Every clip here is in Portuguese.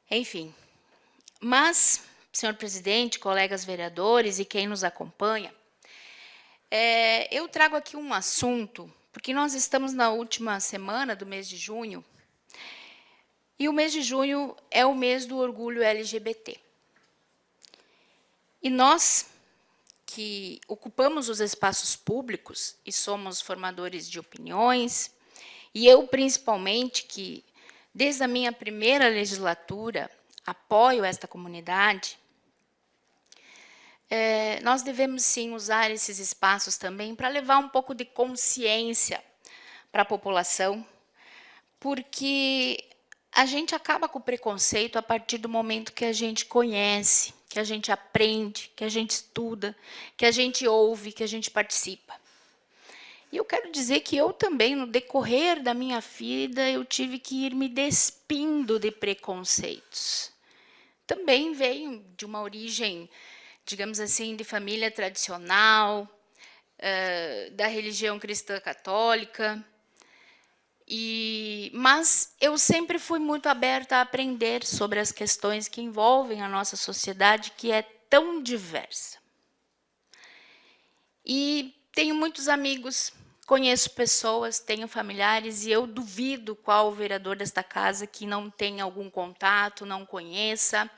Enfim, mas, senhor presidente, colegas vereadores e quem nos acompanha, eu trago aqui um assunto, porque nós estamos na última semana do mês de junho, e o mês de junho é o mês do orgulho LGBT. E nós, que ocupamos os espaços públicos e somos formadores de opiniões, e eu principalmente, que desde a minha primeira legislatura apoio esta comunidade, nós devemos sim usar esses espaços também para levar um pouco de consciência para a população, porque a gente acaba com o preconceito a partir do momento que a gente conhece, que a gente aprende, que a gente estuda, que a gente ouve, que a gente participa. E eu quero dizer que eu também, no decorrer da minha vida, eu tive que ir me despindo de preconceitos. Também venho de uma origem, digamos assim, de família tradicional, da religião cristã católica, mas eu sempre fui muito aberta a aprender sobre as questões que envolvem a nossa sociedade, que é tão diversa. E tenho muitos amigos, conheço pessoas, tenho familiares, e eu duvido qual vereador desta casa que não tenha algum contato, não conheça,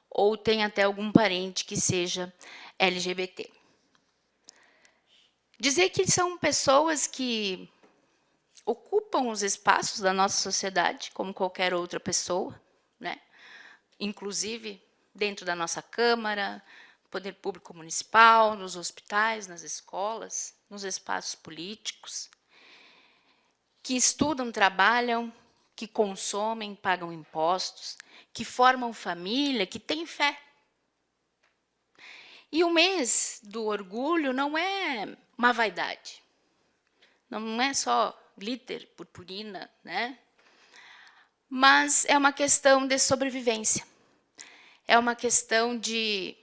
ou tenha até algum parente que seja LGBT. Dizer que são pessoas que ocupam os espaços da nossa sociedade, como qualquer outra pessoa, né? Inclusive dentro da nossa Câmara, Poder Público Municipal, nos hospitais, nas escolas, nos espaços políticos, que estudam, trabalham, que consomem, pagam impostos, que formam família, que têm fé. E o mês do orgulho não é uma vaidade, não é só glitter, purpurina, né? Mas é uma questão de sobrevivência, é uma questão de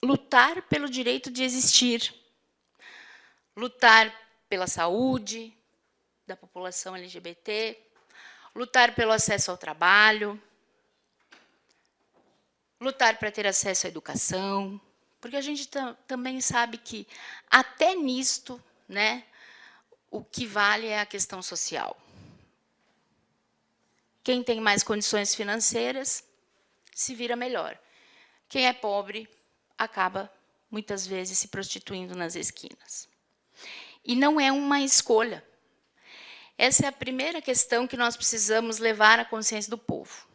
lutar pelo direito de existir, lutar pela saúde da população LGBT, lutar pelo acesso ao trabalho, lutar para ter acesso à educação, porque a gente também sabe que até nisto, né, o que vale é a questão social. Quem tem mais condições financeiras se vira melhor. Quem é pobre acaba, muitas vezes, se prostituindo nas esquinas. E não é uma escolha. Essa é a primeira questão que nós precisamos levar à consciência do povo.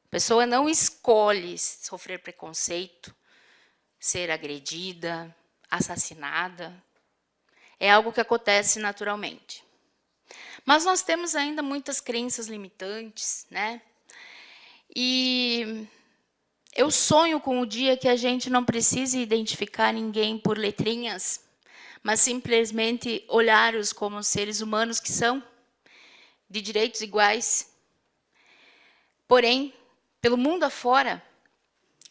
A pessoa não escolhe sofrer preconceito, ser agredida, assassinada. É algo que acontece naturalmente. Mas nós temos ainda muitas crenças limitantes, né? E eu sonho com o dia que a gente não precise identificar ninguém por letrinhas, mas simplesmente olhar-os como seres humanos que são, de direitos iguais. Porém, pelo mundo afora,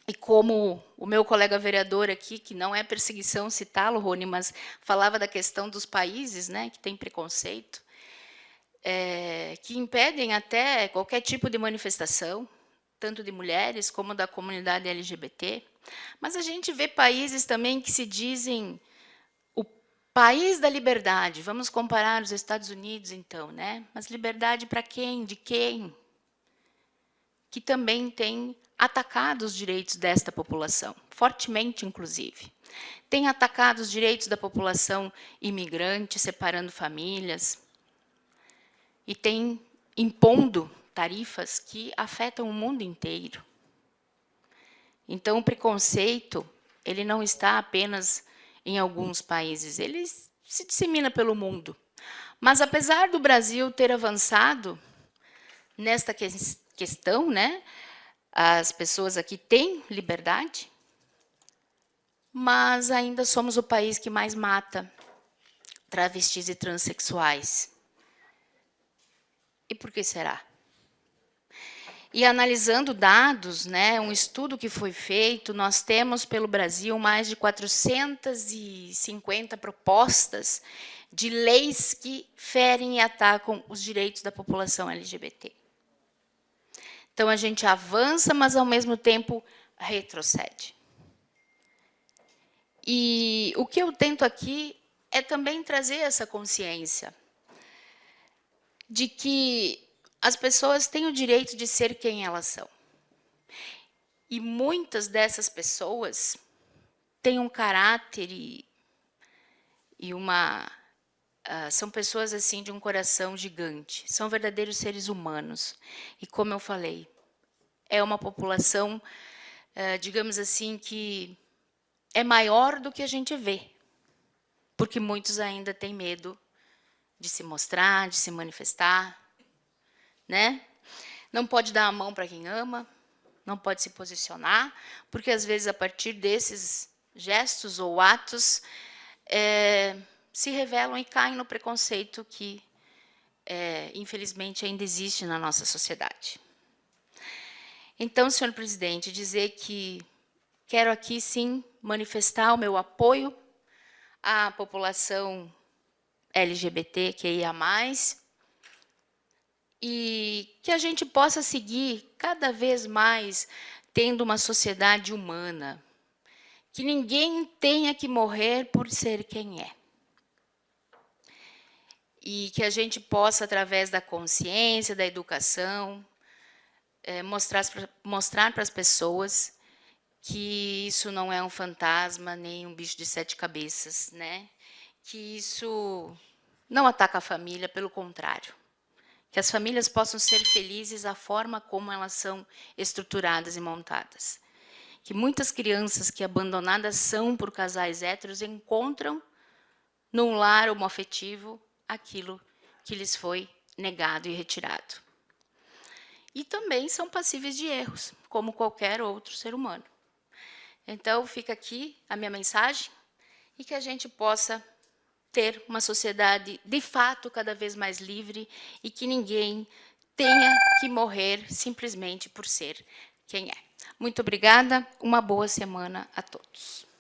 e como o meu colega vereador aqui, que não é perseguição citá-lo, Rony, mas falava da questão dos países, né, que tem preconceito, que impedem até qualquer tipo de manifestação, tanto de mulheres como da comunidade LGBT. Mas a gente vê países também que se dizem o país da liberdade. Vamos comparar os Estados Unidos, então, né? Mas liberdade para quem? De quem? Que também tem atacado os direitos desta população, fortemente, inclusive. Tem atacado os direitos da população imigrante, separando famílias, e tem impondo tarifas que afetam o mundo inteiro. Então, o preconceito, ele não está apenas em alguns países, ele se dissemina pelo mundo. Mas, apesar do Brasil ter avançado nesta questão, né, as pessoas aqui têm liberdade, mas ainda somos o país que mais mata travestis e transexuais. E por que será? E analisando dados, né, um estudo que foi feito, nós temos pelo Brasil mais de 450 propostas de leis que ferem e atacam os direitos da população LGBT. Então, a gente avança, mas, ao mesmo tempo, retrocede. E o que eu tento aqui é também trazer essa consciência de que as pessoas têm o direito de ser quem elas são. E muitas dessas pessoas têm um caráter e uma... são pessoas assim de um coração gigante, são verdadeiros seres humanos. E, como eu falei, é uma população, digamos assim, que é maior do que a gente vê, porque muitos ainda têm medo de se mostrar, de se manifestar, né? Não pode dar a mão para quem ama, não pode se posicionar, porque, às vezes, a partir desses gestos ou atos, se revelam e caem no preconceito que, infelizmente, ainda existe na nossa sociedade. Então, senhor presidente, dizer que quero aqui, sim, manifestar o meu apoio à população LGBTQIA+, e que a gente possa seguir cada vez mais tendo uma sociedade humana, que ninguém tenha que morrer por ser quem é. E que a gente possa, através da consciência, da educação, mostrar para as pessoas que isso não é um fantasma, nem um bicho de 7 cabeças, né? Que isso não ataca a família, pelo contrário. Que as famílias possam ser felizes da forma como elas são estruturadas e montadas. Que muitas crianças que abandonadas são por casais héteros encontram num lar homoafetivo aquilo que lhes foi negado e retirado. E também são passíveis de erros, como qualquer outro ser humano. Então, fica aqui a minha mensagem, e que a gente possa ter uma sociedade, de fato, cada vez mais livre, e que ninguém tenha que morrer simplesmente por ser quem é. Muito obrigada, uma boa semana a todos.